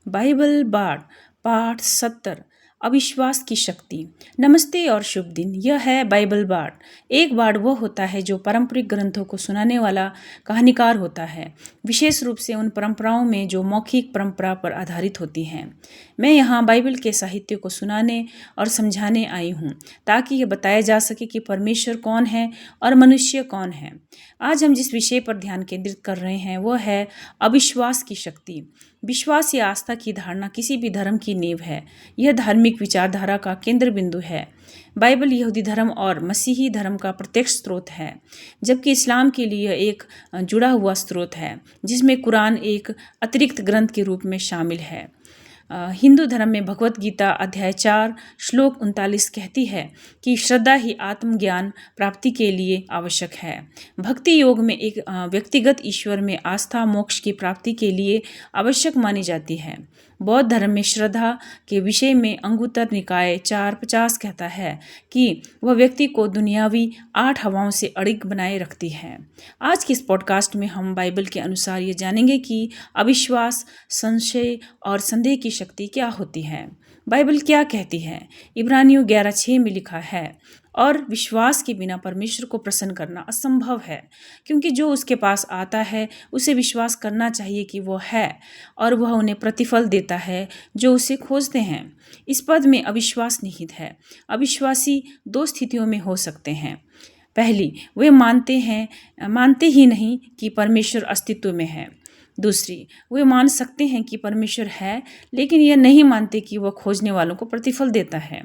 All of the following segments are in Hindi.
बाइबल बार पाठ 70 अविश्वास की शक्ति। नमस्ते और शुभ दिन। यह है बाइबल बार। एक बार वह होता है जो पारंपरिक ग्रंथों को सुनाने वाला कहानीकार होता है, विशेष रूप से उन परंपराओं में जो मौखिक परंपरा पर आधारित होती हैं। मैं यहाँ बाइबल के साहित्य को सुनाने और समझाने आई हूँ ताकि यह बताया जा सके कि परमेश्वर कौन है और मनुष्य कौन है। आज हम जिस विषय पर ध्यान केंद्रित कर रहे हैं वह है अविश्वास की शक्ति। विश्वास या आस्था की धारणा किसी भी धर्म की नींव है। यह धार्मिक विचारधारा का केंद्र बिंदु है। बाइबल यहूदी धर्म और मसीही धर्म का प्रत्यक्ष स्रोत है, जबकि इस्लाम के लिए एक जुड़ा हुआ स्रोत है जिसमें कुरान एक अतिरिक्त ग्रंथ के रूप में शामिल है। हिंदू धर्म में भगवत गीता अध्याय 4 श्लोक 39 कहती है कि श्रद्धा ही आत्मज्ञान प्राप्ति के लिए आवश्यक है। भक्ति योग में एक व्यक्तिगत ईश्वर में आस्था मोक्ष की प्राप्ति के लिए आवश्यक मानी जाती है। बौद्ध धर्म में श्रद्धा के विषय में अंगुत्तर निकाय 4:50 कहता है कि वह व्यक्ति को दुनियावी 8 हवाओं से अड़िग बनाए रखती है। आज की इस पॉडकास्ट में हम बाइबल के अनुसार ये जानेंगे कि अविश्वास, संशय और संदेह की शक्ति क्या होती है। बाइबल क्या कहती है? इब्रानियों 11:6 में लिखा है, और विश्वास के बिना परमेश्वर को प्रसन्न करना असंभव है, क्योंकि जो उसके पास आता है उसे विश्वास करना चाहिए कि वह है और वह उन्हें प्रतिफल देता है जो उसे खोजते हैं। इस पद में अविश्वास निहित है। अविश्वासी 2 स्थितियों में हो सकते हैं। पहली, वे मानते ही नहीं कि परमेश्वर अस्तित्व में है। दूसरी, वे मान सकते हैं कि परमेश्वर है, लेकिन यह नहीं मानते कि वह खोजने वालों को प्रतिफल देता है।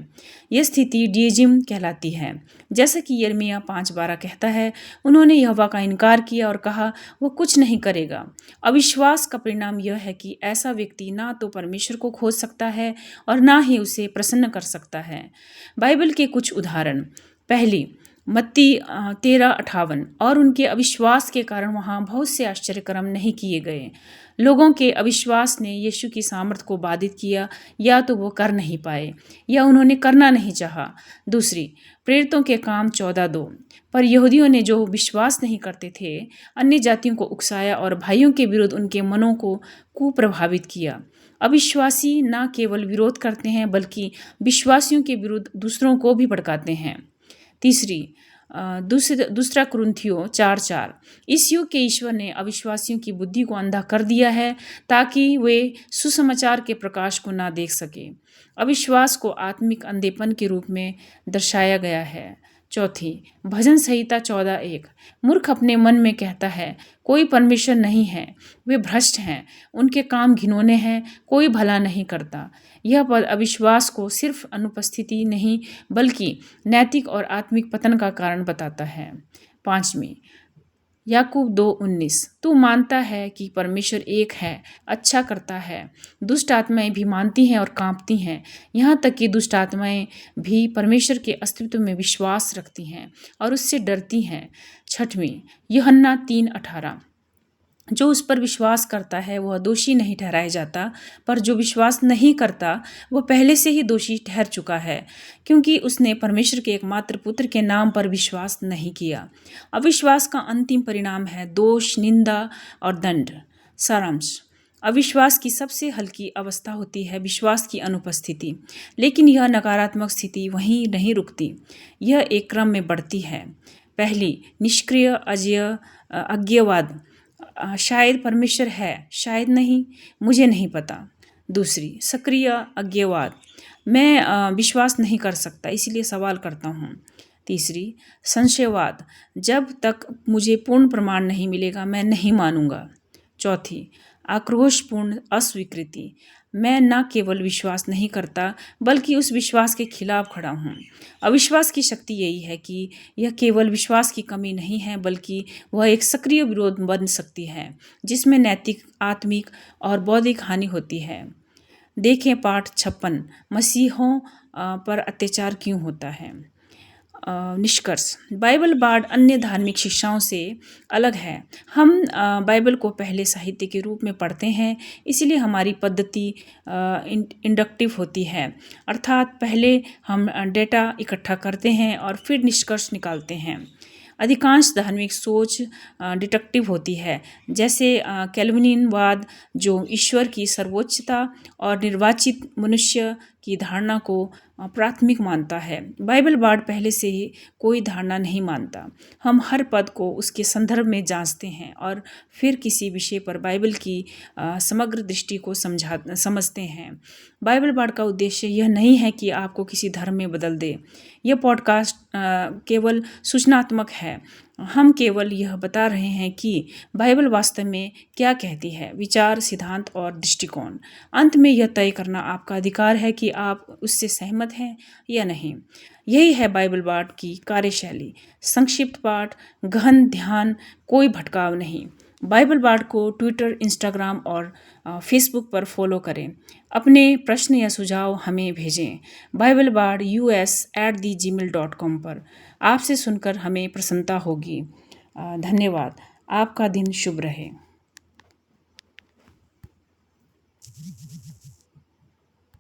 यह स्थिति डियजिम कहलाती है। जैसा कि यिर्मयाह 5:12 कहता है, उन्होंने यहोवा का इनकार किया और कहा वह कुछ नहीं करेगा। अविश्वास का परिणाम यह है कि ऐसा व्यक्ति ना तो परमेश्वर को खोज सकता है और ना ही उसे प्रसन्न कर सकता है। बाइबल के कुछ उदाहरण। पहली, मत्ती 13:58, और उनके अविश्वास के कारण वहाँ बहुत से आश्चर्यकर्म नहीं किए गए। लोगों के अविश्वास ने यीशु की सामर्थ को बाधित किया, या तो वो कर नहीं पाए या उन्होंने करना नहीं चाहा। दूसरी, प्रेरितों के काम 14:2, पर यहूदियों ने जो विश्वास नहीं करते थे अन्य जातियों को उकसाया और भाइयों के विरुद्ध उनके मनों को कुप्रभावित किया। अविश्वासी न केवल विरोध करते हैं बल्कि विश्वासियों के विरुद्ध दूसरों को भी भड़काते हैं। तीसरी, दूसरा कुरिन्थियों 4:4, इस युग के ईश्वर ने अविश्वासियों की बुद्धि को अंधा कर दिया है ताकि वे सुसमाचार के प्रकाश को ना देख सके। अविश्वास को आत्मिक अंधेपन के रूप में दर्शाया गया है। चौथी, भजन संहिता 14:1, मूर्ख अपने मन में कहता है कोई परमेश्वर नहीं है, वे भ्रष्ट हैं, उनके काम घिनौने हैं, कोई भला नहीं करता। यह पद अविश्वास को सिर्फ अनुपस्थिति नहीं बल्कि नैतिक और आत्मिक पतन का कारण बताता है। पांचवी, याकूब 2:19, तू मानता है कि परमेश्वर एक है, अच्छा करता है। दुष्ट आत्माएं भी मानती हैं और कांपती हैं, यहाँ तक कि दुष्ट आत्माएं भी परमेश्वर के अस्तित्व में विश्वास रखती हैं और उससे डरती हैं। छठवीं, यूहन्ना 3:18, जो उस पर विश्वास करता है वह दोषी नहीं ठहराया जाता, पर जो विश्वास नहीं करता वह पहले से ही दोषी ठहर चुका है, क्योंकि उसने परमेश्वर के एकमात्र पुत्र के नाम पर विश्वास नहीं किया। अविश्वास का अंतिम परिणाम है दोष, निंदा और दंड। सारांश, अविश्वास की सबसे हल्की अवस्था होती है विश्वास की अनुपस्थिति, लेकिन यह नकारात्मक स्थिति वहीं नहीं रुकती, यह एक क्रम में बढ़ती है। पहली, निष्क्रिय अज्ञेयवाद, शायद परमेश्वर है, शायद नहीं, मुझे नहीं पता। दूसरी, सक्रिय अज्ञेयवाद, मैं विश्वास नहीं कर सकता इसलिए सवाल करता हूँ। तीसरी, संशयवाद, जब तक मुझे पूर्ण प्रमाण नहीं मिलेगा मैं नहीं मानूंगा। चौथी, आक्रोशपूर्ण अस्वीकृति, मैं न केवल विश्वास नहीं करता बल्कि उस विश्वास के खिलाफ खड़ा हूँ। अविश्वास की शक्ति यही है कि यह केवल विश्वास की कमी नहीं है बल्कि वह एक सक्रिय विरोध बन सकती है जिसमें नैतिक, आत्मिक और बौद्धिक हानि होती है। देखें पाठ 56, मसीहों पर अत्याचार क्यों होता है। निष्कर्ष, बाइबल बार अन्य धार्मिक शिक्षाओं से अलग है। हम बाइबल को पहले साहित्य के रूप में पढ़ते हैं, इसलिए हमारी पद्धति इंडक्टिव होती है, अर्थात पहले हम डेटा इकट्ठा करते हैं और फिर निष्कर्ष निकालते हैं। अधिकांश धार्मिक सोच डिडक्टिव होती है, जैसे कैल्विनवाद जो ईश्वर की सर्वोच्चता और निर्वाचित मनुष्य की धारणा को प्राथमिक मानता है। बाइबल बार्ड पहले से ही कोई धारणा नहीं मानता। हम हर पद को उसके संदर्भ में जांचते हैं और फिर किसी विषय पर बाइबल की समग्र दृष्टि को समझते हैं। बाइबल बार्ड का उद्देश्य यह नहीं है कि आपको किसी धर्म में बदल दे। यह पॉडकास्ट केवल सूचनात्मक है। हम केवल यह बता रहे हैं कि बाइबल वास्तव में क्या कहती है, विचार, सिद्धांत और दृष्टिकोण। अंत में यह तय करना आपका अधिकार है कि आप उससे सहमत हैं या नहीं। यही है बाइबल पाठ की कार्यशैली। संक्षिप्त पाठ, गहन ध्यान, कोई भटकाव नहीं। बाइबल पाठ को ट्विटर, इंस्टाग्राम और फेसबुक पर फॉलो करें। अपने प्रश्न या सुझाव हमें भेजें BibleBardUS@gmail.com पर। आपसे सुनकर हमें प्रसन्नता होगी। धन्यवाद। आपका दिन शुभ रहे।